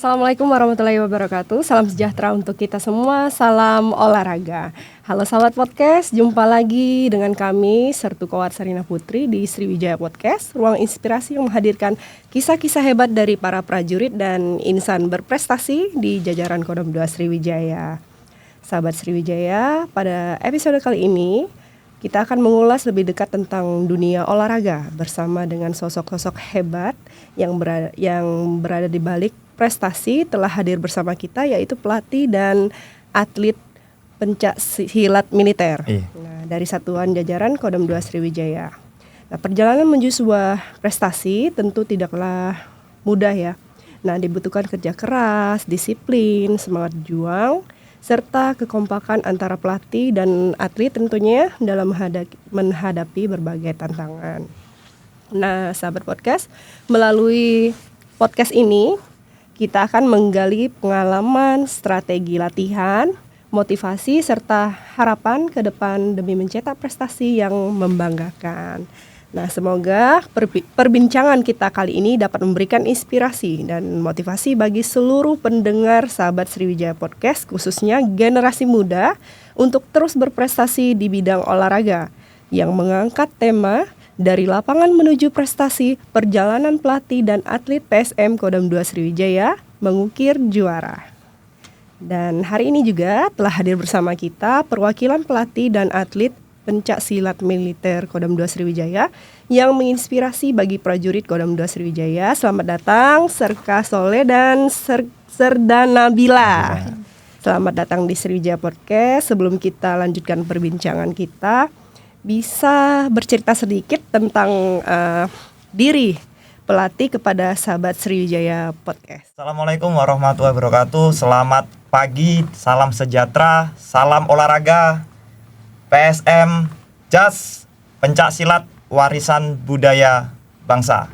Assalamualaikum warahmatullahi wabarakatuh. Salam sejahtera untuk kita semua. Salam olahraga. Halo sahabat podcast, jumpa lagi dengan kami Sertu Kowat Sarina Putri di Sriwijaya Podcast, ruang inspirasi yang menghadirkan kisah-kisah hebat dari para prajurit dan insan berprestasi di jajaran Kodam 2 Sriwijaya. Sahabat Sriwijaya, pada episode kali ini kita akan mengulas lebih dekat tentang dunia olahraga bersama dengan sosok-sosok hebat yang berada di balik prestasi telah hadir bersama kita, yaitu pelatih dan atlet pencak silat militer dari Satuan Jajaran Kodam 2 Sriwijaya. Nah, perjalanan menuju sebuah prestasi tentu tidaklah mudah ya. Nah, dibutuhkan kerja keras, disiplin, semangat juang, serta kekompakan antara pelatih dan atlet tentunya dalam menghadapi berbagai tantangan. Nah, sahabat podcast, melalui podcast ini kita akan menggali pengalaman, strategi latihan, motivasi, serta harapan ke depan demi mencetak prestasi yang membanggakan. Nah, semoga perbincangan kita kali ini dapat memberikan inspirasi dan motivasi bagi seluruh pendengar sahabat Sriwijaya Podcast, khususnya generasi muda, untuk terus berprestasi di bidang olahraga yang mengangkat tema dari lapangan menuju prestasi, perjalanan pelatih dan atlet PSM Kodam 2 Sriwijaya mengukir juara. Dan hari ini juga telah hadir bersama kita perwakilan pelatih dan atlet pencak silat militer Kodam 2 Sriwijaya yang menginspirasi bagi prajurit Kodam 2 Sriwijaya. Selamat datang Serka Soleh dan Serda Nabila. Selamat datang di Sriwijaya Podcast. Sebelum kita lanjutkan perbincangan kita, bisa bercerita sedikit tentang diri pelatih kepada sahabat Sriwijaya Podcast. Assalamualaikum warahmatullahi wabarakatuh. Selamat pagi, salam sejahtera, salam olahraga, PSM, JAS, pencak silat, warisan budaya bangsa.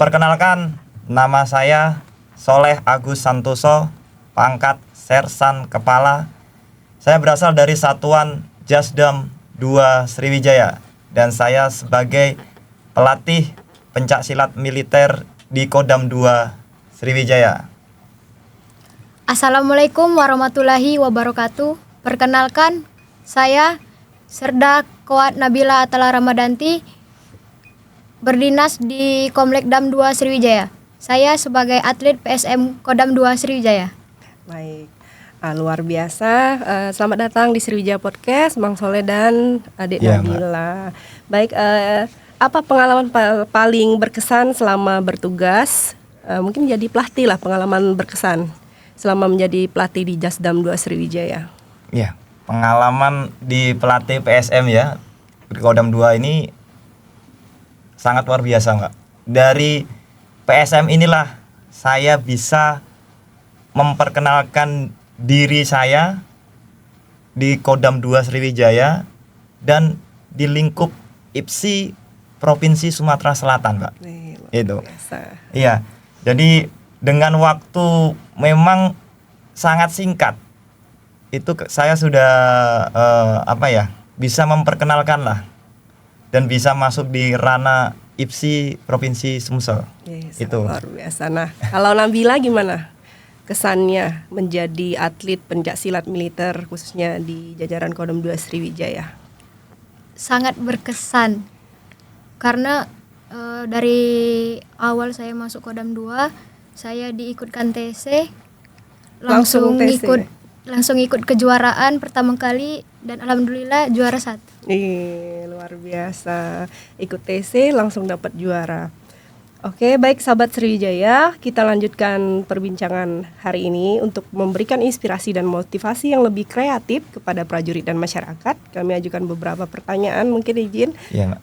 Perkenalkan, nama saya Soleh Agus Santoso, pangkat Sersan Kepala. Saya berasal dari Satuan Jasdam 2 Sriwijaya dan saya sebagai pelatih pencak silat militer di Kodam 2 Sriwijaya. Assalamualaikum warahmatullahi wabarakatuh. Perkenalkan, saya Serda Kowat Nabila Atala Ramadanti, berdinas di Komplek Dam 2 Sriwijaya. Saya sebagai atlet PSM Kodam 2 Sriwijaya. Baik. Luar biasa, selamat datang di Sriwijaya Podcast, Mang Soleh dan adik Nabila. Baik, apa pengalaman paling berkesan selama bertugas? Mungkin jadi pelatih lah, pengalaman berkesan selama menjadi pelatih di Jasdam 2 Sriwijaya. Ya, pengalaman di pelatih PSM ya, di Kodam 2 ini sangat luar biasa Mbak. Dari PSM inilah saya bisa memperkenalkan diri saya di Kodam 2 Sriwijaya dan di lingkup IPSI Provinsi Sumatera Selatan, Mbak. Itu. Iya. Jadi dengan waktu memang sangat singkat, itu saya sudah bisa memperkenalkan lah dan bisa masuk di ranah IPSI Provinsi Sumsel. Itu luar biasa. Nah, kalau Nabila gimana kesannya menjadi atlet pencak silat militer khususnya di jajaran Kodam 2 Sriwijaya? Sangat berkesan karena dari awal saya masuk Kodam 2, saya diikutkan TC, langsung ikut kejuaraan pertama kali dan alhamdulillah juara 1. Luar biasa, ikut TC langsung dapat juara. Oke, baik sahabat Sriwijaya, kita lanjutkan perbincangan hari ini untuk memberikan inspirasi dan motivasi yang lebih kreatif kepada prajurit dan masyarakat. Kami ajukan beberapa pertanyaan, mungkin izin. Iya,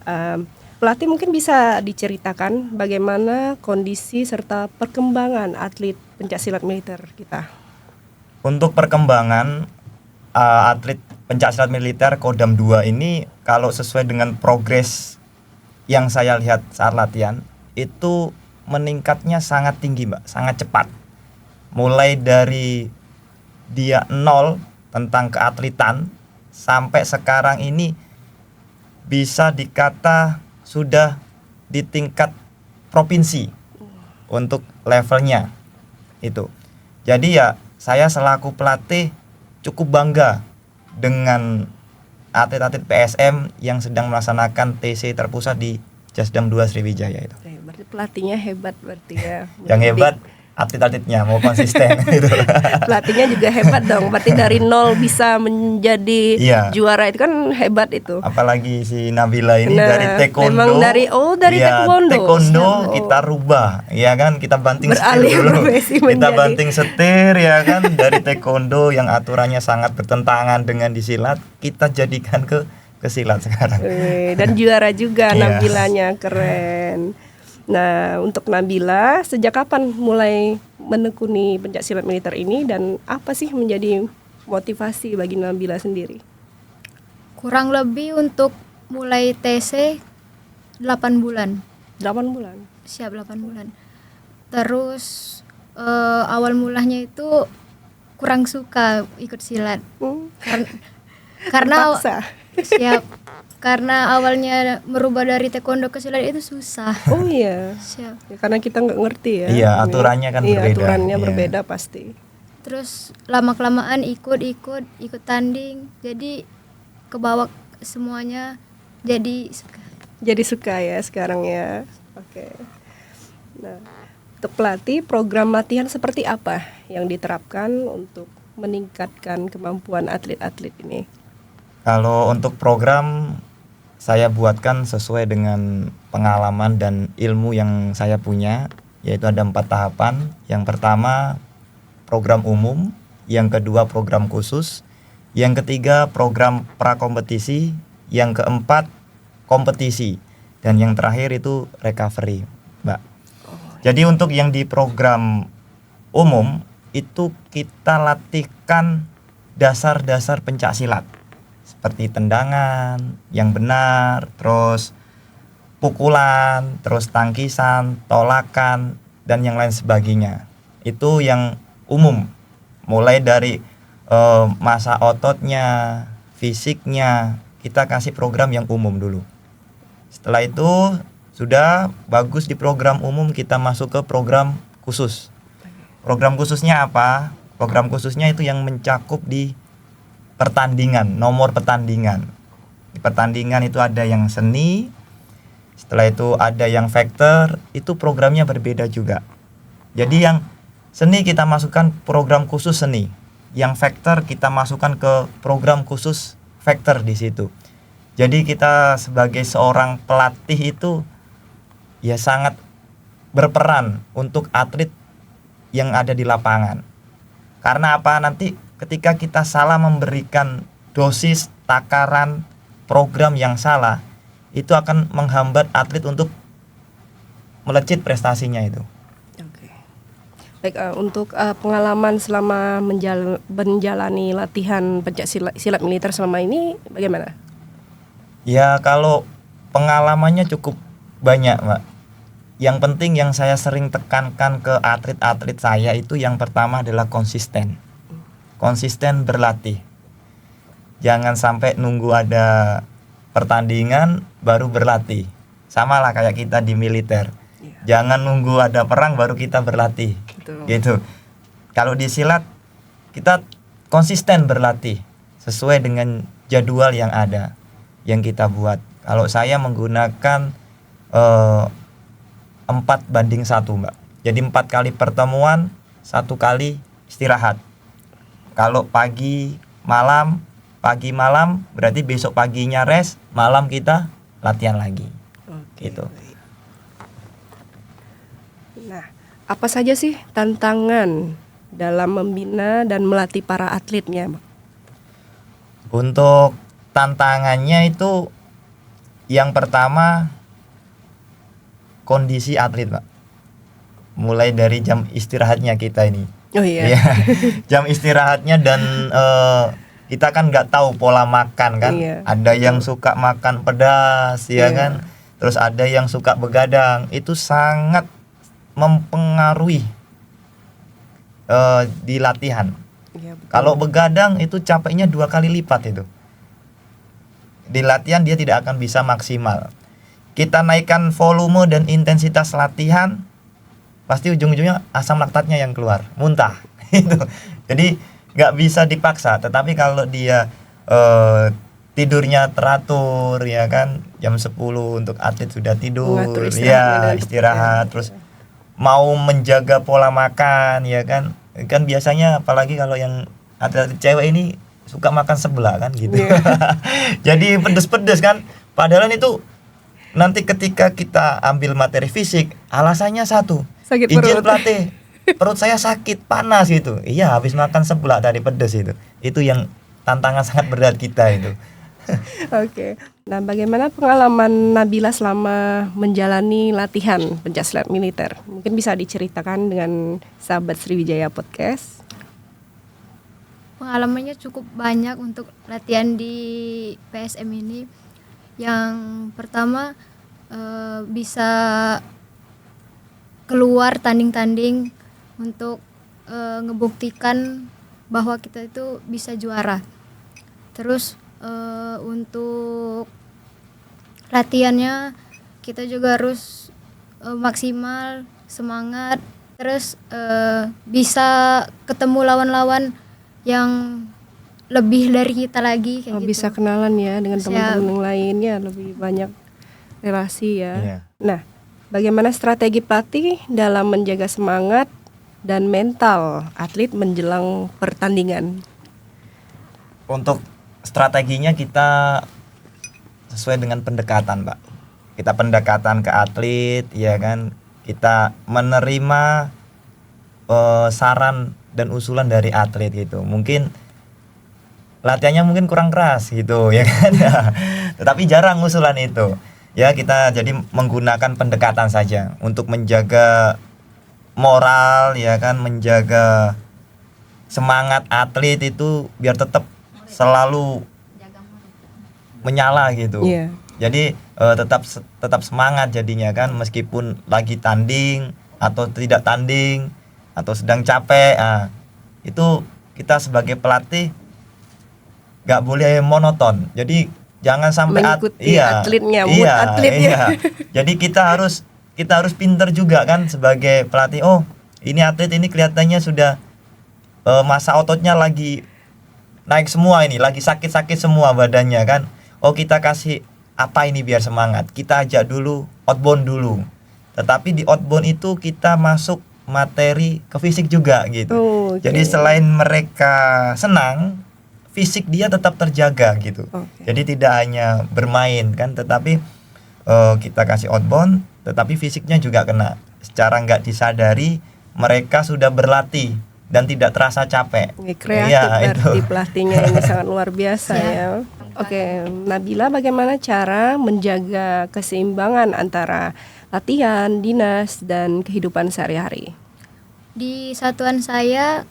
pelatih mungkin bisa diceritakan bagaimana kondisi serta perkembangan atlet pencaksilat militer kita. Untuk perkembangan atlet pencaksilat militer Kodam 2 ini, kalau sesuai dengan progres yang saya lihat saat latihan, itu meningkatnya sangat tinggi Mbak, sangat cepat. Mulai dari dia nol tentang keatletan sampai sekarang ini bisa dikata sudah di tingkat provinsi untuk levelnya. itu. Jadi ya saya selaku pelatih cukup bangga dengan atlet-atlet PSM yang sedang melaksanakan TC terpusat di Jasdam 2 Sriwijaya itu. Berarti pelatihnya hebat berarti ya. Yang hebat atlet-atletnya mau konsisten gitu. Pelatihnya juga hebat dong. Berarti dari nol bisa menjadi Iya. juara itu kan hebat itu. Apalagi si Nabila ini Nah, dari taekwondo. memang dari Iya, taekwondo. taekwondo Siap. kita rubah, ya kan? Kita banting Beralih setir dulu. profesi Kita menjadi- banting setir ya kan dari taekwondo yang aturannya sangat bertentangan dengan di silat, kita jadikan ke silat sekarang. Dan juara juga Iya. Nabilanya, keren. Nah, untuk Nabila, sejak kapan mulai menekuni pencaksilat militer ini dan apa sih menjadi motivasi bagi Nabila sendiri? Kurang lebih untuk mulai TC 8 bulan. 8 bulan. Siap 8 bulan. Terus awal mulanya itu kurang suka ikut silat. Karena Terpaksa. siap karena awalnya merubah dari taekwondo ke silat itu susah. Oh iya. Siap. Ya, karena kita nggak ngerti ya. Iya, aturannya kan Iya, berbeda. aturannya Iya. berbeda pasti. Terus lama-kelamaan ikut tanding. Jadi kebawa semuanya jadi suka. Jadi suka ya sekarang ya. Oke. Nah, untuk pelatih, program latihan seperti apa yang diterapkan untuk meningkatkan kemampuan atlet-atlet ini? Kalau untuk program saya buatkan sesuai dengan pengalaman dan ilmu yang saya punya, yaitu ada 4 tahapan. Yang pertama program umum, yang kedua program khusus, yang ketiga program prakompetisi, yang keempat kompetisi, dan yang terakhir itu recovery, Mbak. Jadi untuk yang di program umum itu kita latihkan dasar-dasar pencaksilat seperti tendangan yang benar, terus pukulan, terus tangkisan, tolakan, dan yang lain sebagainya. Itu yang umum, mulai dari masa ototnya, fisiknya, kita kasih program yang umum dulu. Setelah itu sudah bagus di program umum, kita masuk ke program khusus. Program khususnya apa? Program khususnya itu yang mencakup di pertandingan, nomor pertandingan. Di pertandingan itu ada yang seni, setelah itu ada yang vektor, itu programnya berbeda juga. Jadi yang seni kita masukkan program khusus seni, yang vektor kita masukkan ke program khusus vektor di situ. Jadi kita sebagai seorang pelatih itu ya sangat berperan untuk atlet yang ada di lapangan. Karena apa? Nanti ketika kita salah memberikan dosis, takaran, program yang salah, itu akan menghambat atlet untuk melejit prestasinya itu. Oke. Baik, untuk pengalaman selama menjalani latihan silat militer selama ini bagaimana? Ya kalau pengalamannya cukup banyak, Mbak. Yang penting yang saya sering tekankan ke atlet-atlet saya itu yang pertama adalah konsisten. Konsisten berlatih. Jangan sampai nunggu ada pertandingan baru berlatih. Sama lah kayak kita di militer. Jangan nunggu ada perang baru kita berlatih. Betul. Gitu. Kalau di silat kita konsisten berlatih sesuai dengan jadwal yang ada, yang kita buat. Kalau saya menggunakan 4:1, Mbak. Jadi 4 kali pertemuan, 1 kali istirahat. Kalau pagi malam berarti besok paginya rest, malam kita latihan lagi. Oke. Gitu. Nah, apa saja sih tantangan dalam membina dan melatih para atletnya, Bang? Untuk tantangannya itu yang pertama kondisi atlet, Pak. Mulai dari jam istirahatnya kita ini. Oh iya. Iya. Jam istirahatnya dan kita kan nggak tahu pola makan kan. Iya, Ada yang suka makan pedas, ya Iya. kan. Terus ada yang suka begadang. Itu sangat mempengaruhi di latihan. Iya, betul. Kalau begadang itu capeknya 2 kali lipat itu. Di latihan dia tidak akan bisa maksimal. Kita naikkan volume dan intensitas latihan, pasti ujung-ujungnya asam laktatnya yang keluar, muntah. Itu. Jadi nggak bisa dipaksa. Tetapi kalau dia tidurnya teratur, ya kan, jam 10 untuk atlet sudah tidur, ya istirahat, terus mau menjaga pola makan, ya kan biasanya apalagi kalau yang atlet cewek ini suka makan sebelah kan gitu. Jadi pedes-pedes kan, padahal itu nanti ketika kita ambil materi fisik alasannya satu, sakit izin perut. pelatih, perut saya sakit, panas gitu. Iya, habis makan sebelah dari pedes itu yang tantangan sangat berat kita itu. Oke. Nah, bagaimana pengalaman Nabila selama menjalani latihan pencaksilat militer? Mungkin bisa diceritakan dengan sahabat Sriwijaya Podcast. Pengalamannya cukup banyak untuk latihan di PSM ini. Yang pertama bisa keluar tanding-tanding untuk ngebuktikan bahwa kita itu bisa juara. Terus untuk latihannya kita juga harus maksimal, semangat, terus bisa ketemu lawan-lawan yang lebih dari kita lagi kayak gitu. Bisa kenalan ya dengan teman-teman yang lainnya, lebih banyak relasi ya. Iya. Nah, bagaimana strategi pelatih dalam menjaga semangat dan mental atlet menjelang pertandingan? Untuk strateginya kita sesuai dengan pendekatan, Mbak. Kita pendekatan ke atlet, ya kan. Kita menerima saran dan usulan dari atlet gitu. Mungkin latihannya mungkin kurang keras gitu, ya kan. Tetapi jarang usulan itu. Ya, kita jadi menggunakan pendekatan saja untuk menjaga moral, ya kan, menjaga semangat atlet itu biar tetap selalu menyala gitu. Iya. Jadi tetap semangat jadinya kan, meskipun lagi tanding atau tidak tanding atau sedang capek. Itu kita sebagai pelatih nggak boleh monoton. Jadi jangan sampai mengikuti atletnya, mood atletnya. Iya. Jadi kita harus pinter juga kan sebagai pelatih. Oh, ini atlet ini kelihatannya sudah masa ototnya lagi naik semua, ini lagi sakit-sakit semua badannya kan. Oh, kita kasih apa ini biar semangat. Kita ajak dulu outbound dulu. Tetapi di outbound itu kita masuk materi ke fisik juga gitu. Okay. Jadi selain mereka senang, fisik dia tetap terjaga gitu. Jadi tidak hanya bermain kan, tetapi kita kasih outbound, tetapi fisiknya juga kena. Secara nggak disadari mereka sudah berlatih dan tidak terasa capek. Kreatif ya, berarti pelatihnya ini sangat luar biasa ya. Oke, Nabila, bagaimana cara menjaga keseimbangan antara latihan, dinas, dan kehidupan sehari-hari? Di satuan saya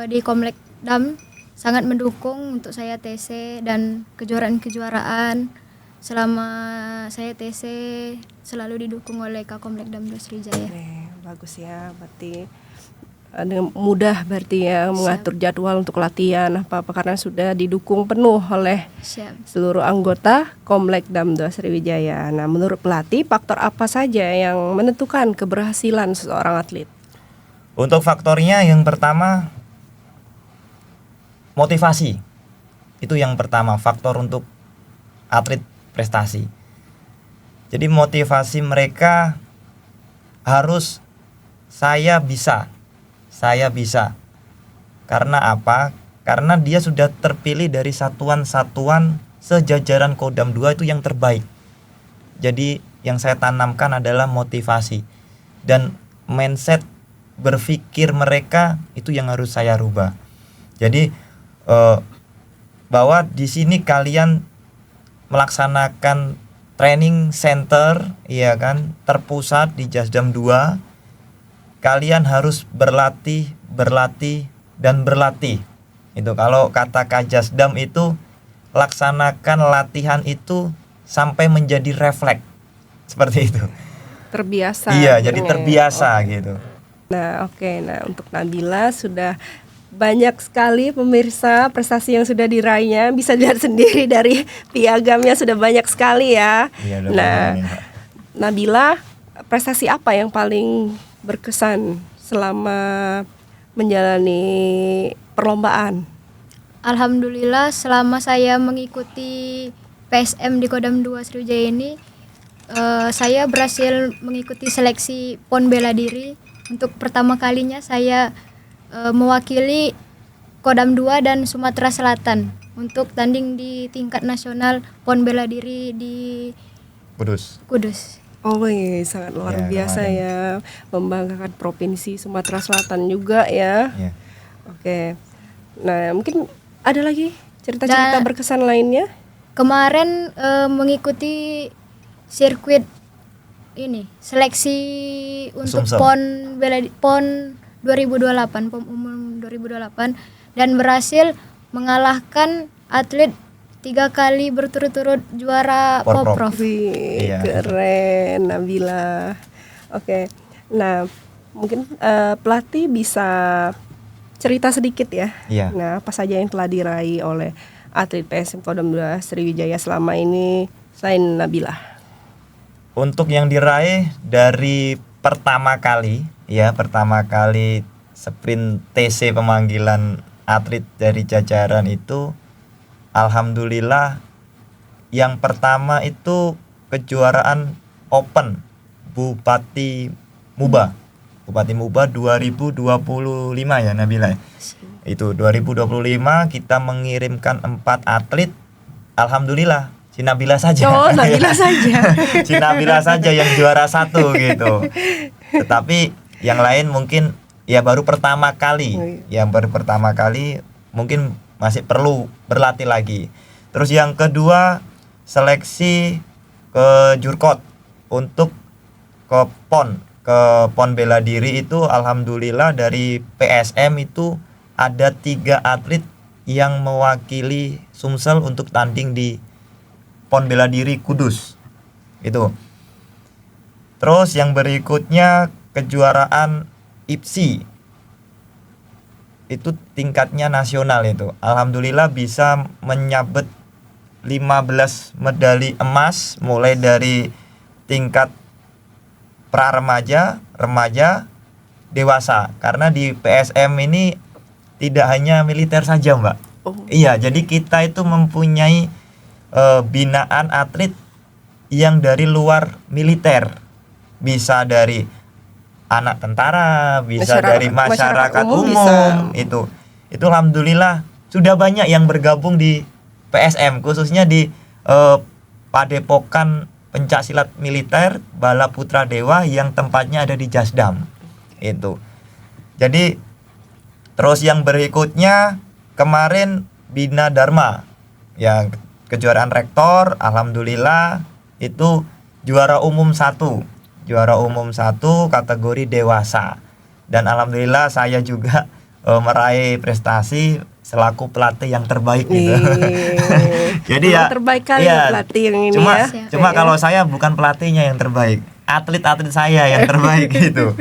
di Komplek Dam sangat mendukung untuk saya TC dan kejuaraan-kejuaraan. Selama saya TC selalu didukung oleh Kak Komplek Dam 2 Sriwijaya. Bagus ya, berarti dengan mudah berarti ya mengatur jadwal untuk latihan apa-apa karena sudah didukung penuh oleh seluruh anggota Komplek Dam 2 Sriwijaya. Nah, menurut pelatih, faktor apa saja yang menentukan keberhasilan seseorang atlet? Untuk faktornya yang pertama motivasi. Itu yang pertama, faktor untuk atlet prestasi. Jadi motivasi mereka harus saya bisa. Karena apa? Karena dia sudah terpilih dari satuan-satuan sejajaran Kodam 2 itu yang terbaik. Jadi yang saya tanamkan adalah motivasi dan mindset berpikir mereka itu yang harus saya rubah. Jadi bahwa di sini kalian melaksanakan training center, ya kan, terpusat di Jasdam 2. Kalian harus berlatih dan berlatih. Itu kalau kata Kajasdam itu laksanakan latihan itu sampai menjadi refleks. Seperti itu. Terbiasa. Iya, jadi terbiasa gitu. Nah, nah untuk Nabila sudah banyak sekali pemirsa prestasi yang sudah diraihnya, bisa dilihat sendiri dari piagamnya sudah banyak sekali ya. Iya, nah, Nabila, prestasi apa yang paling berkesan selama menjalani perlombaan? Alhamdulillah selama saya mengikuti PSM di Kodam 2 Sriwijaya ini, saya berhasil mengikuti seleksi PON bela diri. Untuk pertama kalinya saya mewakili Kodam 2 dan Sumatera Selatan untuk tanding di tingkat nasional PON bela diri di Kudus. Oh iya, sangat luar Ya, biasa kemarin. ya, membanggakan provinsi Sumatera Selatan juga ya. Ya. Oke, nah mungkin ada lagi cerita-cerita Dan- berkesan lainnya? Kemarin mengikuti sirkuit ini seleksi untuk Sumsel. PON 2028, PON umum 2028, dan berhasil mengalahkan atlet 3 kali berturut-turut juara Porprov. Poprov. Wih, Iya. keren Nabila. Oke, nah mungkin pelatih bisa cerita sedikit ya. Iya. Nah, apa saja yang telah diraih oleh atlet PSM Kodam 2 Sriwijaya selama ini selain Nabila? Untuk yang diraih dari pertama kali sprint TC pemanggilan atlet dari jajaran itu, alhamdulillah yang pertama itu kejuaraan Open Bupati Muba 2025 ya Nabila. Itu 2025 kita mengirimkan 4 atlet. Alhamdulillah si Nabila saja. Oh, Nabila saja. Si Nabila saja yang juara 1 gitu. Tetapi yang lain mungkin ya baru pertama kali. Oh, iya. Yang baru pertama kali mungkin masih perlu berlatih lagi. Terus yang kedua seleksi ke Jurkot untuk ke PON bela diri itu, alhamdulillah dari PSM itu ada 3 atlet yang mewakili Sumsel untuk tanding di PON bela diri Kudus itu. Terus yang berikutnya kejuaraan IPSI itu tingkatnya nasional itu. Alhamdulillah bisa menyabet 15 medali emas mulai dari tingkat pra remaja, remaja, dewasa. Karena di PSM ini tidak hanya militer saja, Mbak. Oh. Iya, jadi kita itu mempunyai binaan atlet yang dari luar militer. Bisa dari anak tentara, bisa dari masyarakat umum, bisa. itu alhamdulillah sudah banyak yang bergabung di PSM, khususnya di Padepokan Pencaksilat Militer Bala Putra Dewa yang tempatnya ada di Jasdam itu. Jadi terus yang berikutnya kemarin Bina Dharma yang kejuaraan rektor, alhamdulillah itu juara umum 1 kategori dewasa, dan alhamdulillah saya juga meraih prestasi selaku pelatih yang terbaik gitu. Jadi Memang ya terbaik kali iya, pelatih yang ini cuma, ya. Cuma kalau saya bukan pelatihnya yang terbaik, atlet-atlet saya yang terbaik gitu.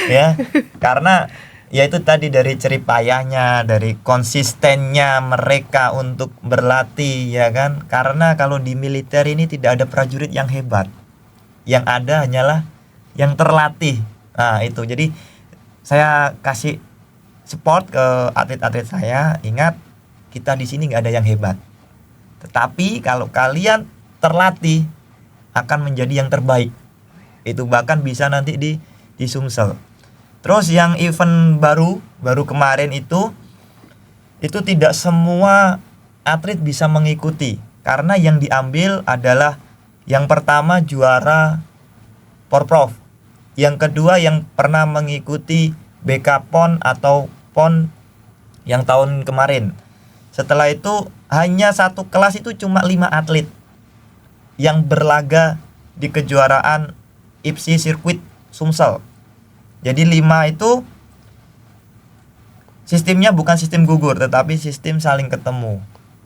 Ya. Karena ya itu tadi dari jeripayahnya, dari konsistennya mereka untuk berlatih ya kan. Karena kalau di militer ini tidak ada prajurit yang hebat. Yang ada hanyalah yang terlatih. Nah, itu. Jadi saya kasih support ke atlet-atlet saya. Ingat, kita di sini nggak ada yang hebat. Tetapi kalau kalian terlatih akan menjadi yang terbaik. Itu bahkan bisa nanti di Sumsel. Terus yang event baru kemarin itu tidak semua atlet bisa mengikuti, karena yang diambil adalah yang pertama juara Porprov, yang kedua yang pernah mengikuti BK PON atau PON yang tahun kemarin. Setelah itu hanya satu kelas itu cuma 5 atlet yang berlaga di kejuaraan IPSI sirkuit Sumsel. Jadi 5 itu sistemnya bukan sistem gugur, tetapi sistem saling ketemu.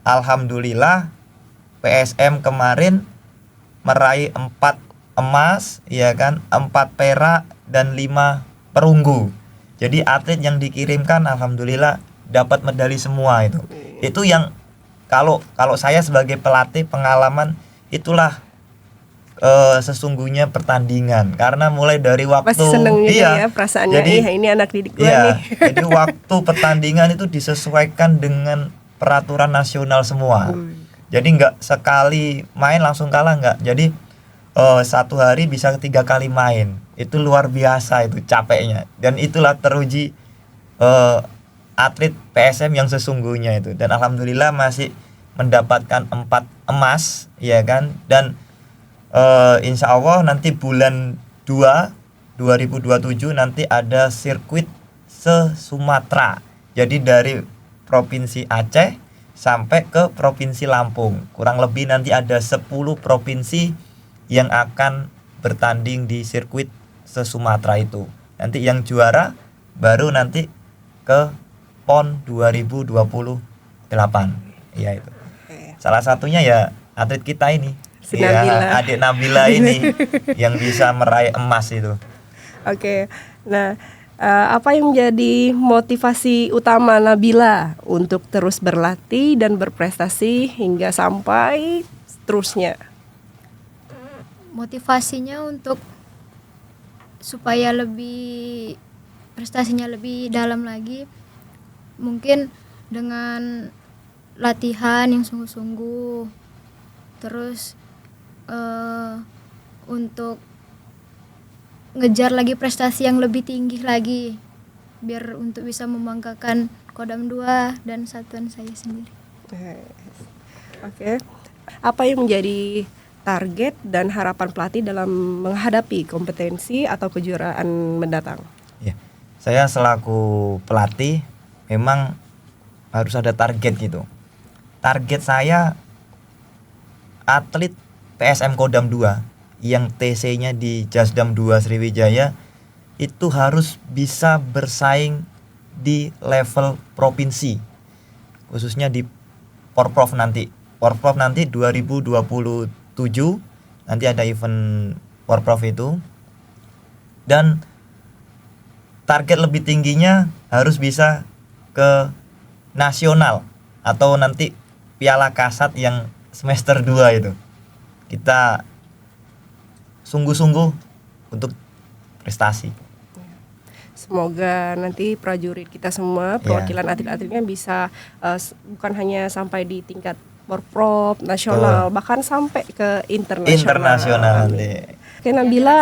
Alhamdulillah PSM kemarin meraih 4 emas, ya kan, 4 perak dan 5 perunggu. Jadi atlet yang dikirimkan alhamdulillah dapat medali semua itu. Itu yang kalau saya sebagai pelatih pengalaman, itulah sesungguhnya pertandingan, karena mulai dari waktu Pasti seneng juga ya perasaannya. jadi Ini anak didik gue iya, nih. jadi waktu pertandingan itu disesuaikan dengan peraturan nasional semua. Jadi nggak sekali main langsung kalah, nggak. Jadi satu hari bisa 3 kali main. Itu luar biasa itu capeknya. Dan itulah teruji atlet PSM yang sesungguhnya itu. Dan alhamdulillah masih mendapatkan 4 emas, ya kan. Dan insya Allah nanti bulan 2 2027 nanti ada sirkuit se-Sumatera. Jadi dari Provinsi Aceh sampai ke Provinsi Lampung. Kurang lebih nanti ada 10 provinsi yang akan bertanding di sirkuit se-Sumatera itu. Nanti yang juara baru nanti ke PON 2028. Ya itu. Salah satunya ya atlet kita ini. Si Ya, Nabila. adik Nabila ini yang bisa meraih emas itu. Oke. Nah, apa yang menjadi motivasi utama Nabila untuk terus berlatih dan berprestasi hingga sampai seterusnya? Motivasinya untuk supaya lebih prestasinya lebih dalam lagi, mungkin dengan latihan yang sungguh-sungguh, terus untuk ngejar lagi prestasi yang lebih tinggi lagi, biar untuk bisa membanggakan Kodam 2 dan satuan saya sendiri. Oke. Apa yang menjadi target dan harapan pelatih dalam menghadapi kompetensi atau kejuaraan mendatang? Ya, saya selaku pelatih memang harus ada target gitu. Target saya atlet PSM Kodam 2 yang TC-nya di Jasdam 2 Sriwijaya itu harus bisa bersaing di level provinsi, khususnya di Porprov nanti. Porprov nanti 2027 nanti ada event Porprov itu. Dan target lebih tingginya harus bisa ke nasional atau nanti Piala Kasat yang semester 2 itu. Kita sungguh-sungguh untuk prestasi. Semoga nanti prajurit kita semua, perwakilan atlet-atletnya bisa bukan hanya sampai di tingkat Porprov nasional, bahkan sampai ke internasional. nanti. Oke Nabila,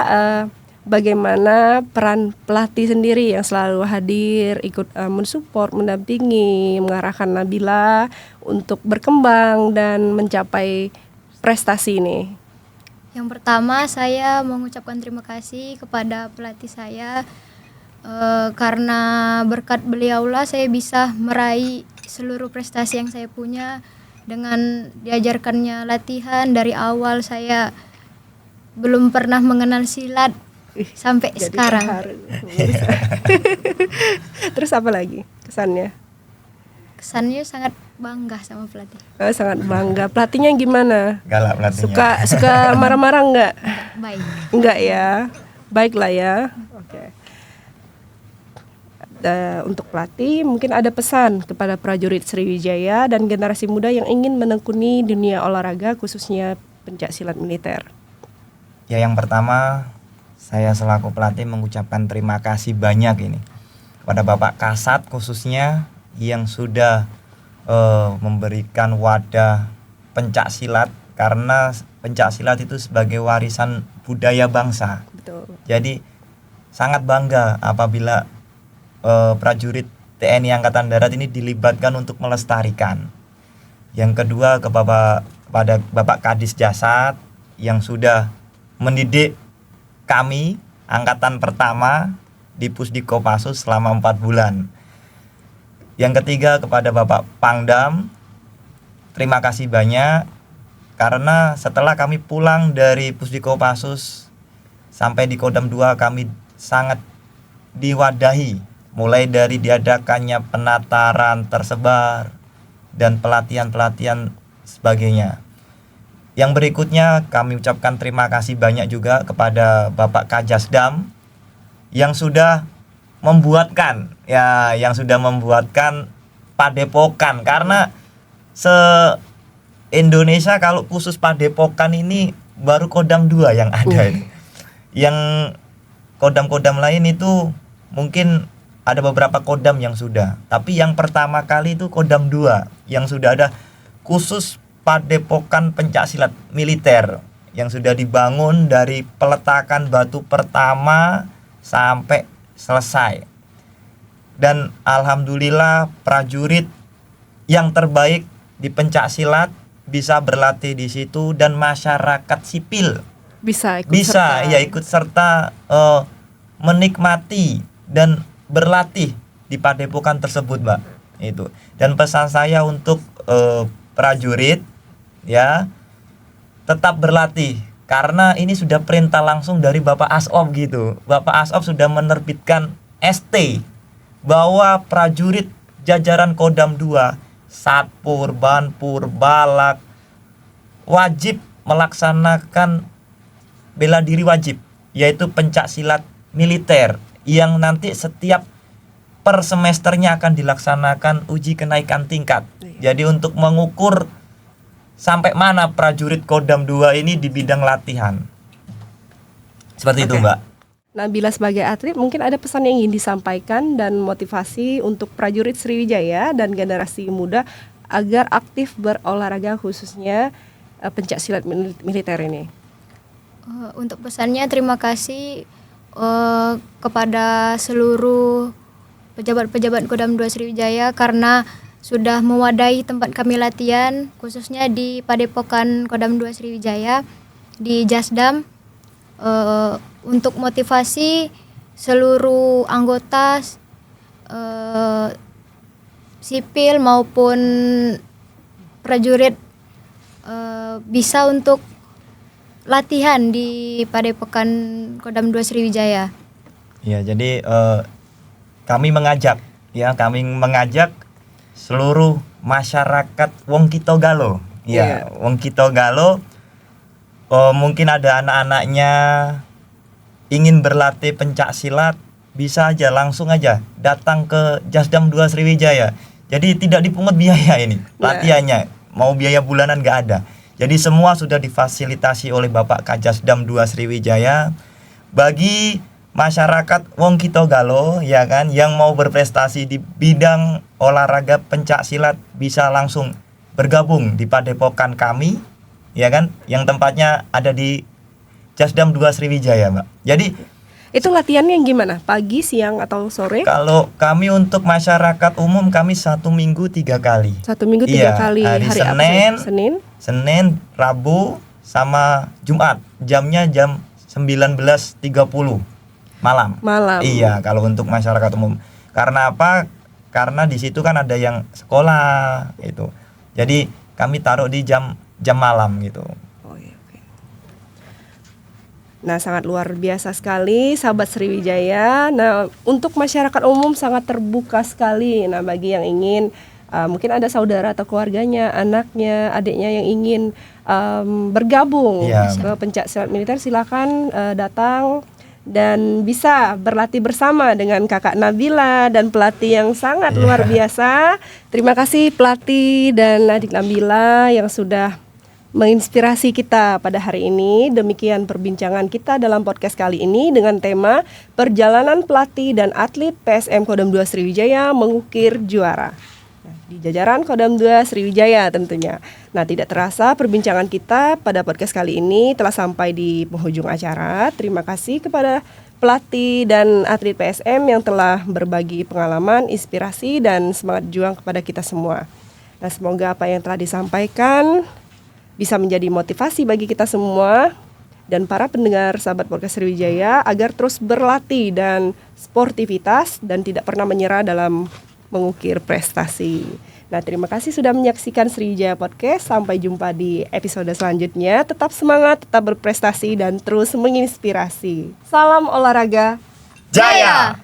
bagaimana peran pelatih sendiri yang selalu hadir, ikut mensupport, mendampingi, mengarahkan Nabila untuk berkembang dan mencapai prestasi ini? Yang pertama, saya mengucapkan terima kasih kepada pelatih saya, karena berkat beliaulah saya bisa meraih seluruh prestasi yang saya punya. Dengan diajarkannya latihan dari awal, saya belum pernah mengenal silat sampai Jadi sekarang. Terus apa lagi kesannya? Kesannya sangat bangga sama pelatih. Sangat bangga. Pelatihnya gimana? Galak pelatihnya. Suka marah-marah enggak? Baik. Enggak ya. Baiklah ya. Oke. Untuk pelatih mungkin ada pesan kepada prajurit Sriwijaya dan generasi muda yang ingin menekuni dunia olahraga khususnya pencak silat militer. Ya, yang pertama saya selaku pelatih mengucapkan terima kasih banyak ini kepada Bapak Kasat khususnya yang sudah memberikan wadah pencak silat, karena pencak silat itu sebagai warisan budaya bangsa. Betul. Jadi sangat bangga apabila prajurit TNI Angkatan Darat ini dilibatkan untuk melestarikan. Yang kedua kepada Bapak Kadis Jasad yang sudah mendidik kami angkatan pertama di Pusdik Kopassus selama 4 bulan. Yang ketiga kepada Bapak Pangdam, terima kasih banyak karena setelah kami pulang dari Pusdik Kopassus sampai di Kodam 2 kami sangat diwadahi, mulai dari diadakannya penataran tersebar dan pelatihan-pelatihan sebagainya. Yang berikutnya kami ucapkan terima kasih banyak juga kepada Bapak Kajasdam yang sudah membuatkan padepokan, karena se Indonesia kalau khusus padepokan ini baru Kodam 2 yang ada itu. Yang kodam-kodam lain itu mungkin ada beberapa kodam yang sudah, tapi yang pertama kali itu Kodam 2 yang sudah ada khusus Padepokan Pencaksilat Militer yang sudah dibangun dari peletakan batu pertama sampai selesai. Dan alhamdulillah prajurit yang terbaik di pencaksilat bisa berlatih di situ, dan masyarakat sipil Bisa ikut ikut serta menikmati dan berlatih di padepokan tersebut, Mbak. Itu. Dan pesan saya untuk prajurit ya, tetap berlatih karena ini sudah perintah langsung dari Bapak Asop gitu. Bapak Asop sudah menerbitkan ST bahwa prajurit jajaran Kodam 2, Satpur, Banpur, Balak wajib melaksanakan bela diri wajib, yaitu pencaksilat militer yang nanti setiap per semesternya akan dilaksanakan uji kenaikan tingkat. Jadi untuk mengukur sampai mana prajurit Kodam 2 ini di bidang latihan. Seperti itu, Mbak. Nabila sebagai atlet mungkin ada pesan yang ingin disampaikan dan motivasi untuk prajurit Sriwijaya dan generasi muda agar aktif berolahraga, khususnya pencaksilat militer ini. Untuk pesannya, terima kasih kepada seluruh pejabat-pejabat Kodam 2 Sriwijaya karena sudah mewadahi tempat kami latihan, khususnya di Padepokan Kodam 2 Sriwijaya di Jasdam, untuk motivasi seluruh anggota sipil maupun prajurit bisa untuk latihan di Padepokan Kodam 2 Sriwijaya. Ya, jadi kami mengajak seluruh masyarakat Wong Kito Galo. Ya, Wong Kito Galo, mungkin ada anak-anaknya ingin berlatih pencaksilat, bisa aja langsung aja datang ke Jasdam 2 Sriwijaya. Jadi tidak dipungut biaya ini latihannya, mau biaya bulanan nggak ada. Jadi semua sudah difasilitasi oleh Bapak Kajasdam 2 Sriwijaya. Bagi masyarakat Wong Kito Galo ya kan, yang mau berprestasi di bidang olahraga pencaksilat bisa langsung bergabung di padepokan kami ya kan, yang tempatnya ada di Jasdam 2 Sriwijaya, Mbak. Jadi itu latihannya yang gimana? Pagi, siang, atau sore? Kalau kami untuk masyarakat umum, kami 1 minggu 3 kali. 1 minggu 3 kali. Hari Senin, Rabu, sama Jumat. Jamnya jam 19.30 malam. Iya, kalau untuk masyarakat umum. Karena apa? Karena di situ kan ada yang sekolah gitu. Jadi kami taruh di jam malam gitu. Nah, sangat luar biasa sekali sahabat Sriwijaya. Nah, untuk masyarakat umum sangat terbuka sekali. Nah, bagi yang ingin mungkin ada saudara atau keluarganya, anaknya, adiknya yang ingin bergabung ke pencaksilat militer, silakan datang dan bisa berlatih bersama dengan Kakak Nabila dan pelatih yang sangat luar biasa. Terima kasih pelatih dan adik Nabila yang sudah menginspirasi kita pada hari ini. Demikian perbincangan kita dalam podcast kali ini dengan tema Perjalanan Pelatih dan Atlet PSM Kodam 2 Sriwijaya Mengukir Juara. Nah, di jajaran Kodam 2 Sriwijaya tentunya. Nah, tidak terasa perbincangan kita pada podcast kali ini telah sampai di penghujung acara. Terima kasih kepada pelatih dan atlet PSM yang telah berbagi pengalaman, inspirasi, dan semangat juang kepada kita semua. Nah, semoga apa yang telah disampaikan bisa menjadi motivasi bagi kita semua dan para pendengar sahabat podcast Sriwijaya agar terus berlatih dan sportivitas dan tidak pernah menyerah dalam mengukir prestasi. Nah, terima kasih sudah menyaksikan Sriwijaya Podcast. Sampai jumpa di episode selanjutnya. Tetap semangat, tetap berprestasi, dan terus menginspirasi. Salam olahraga Jaya!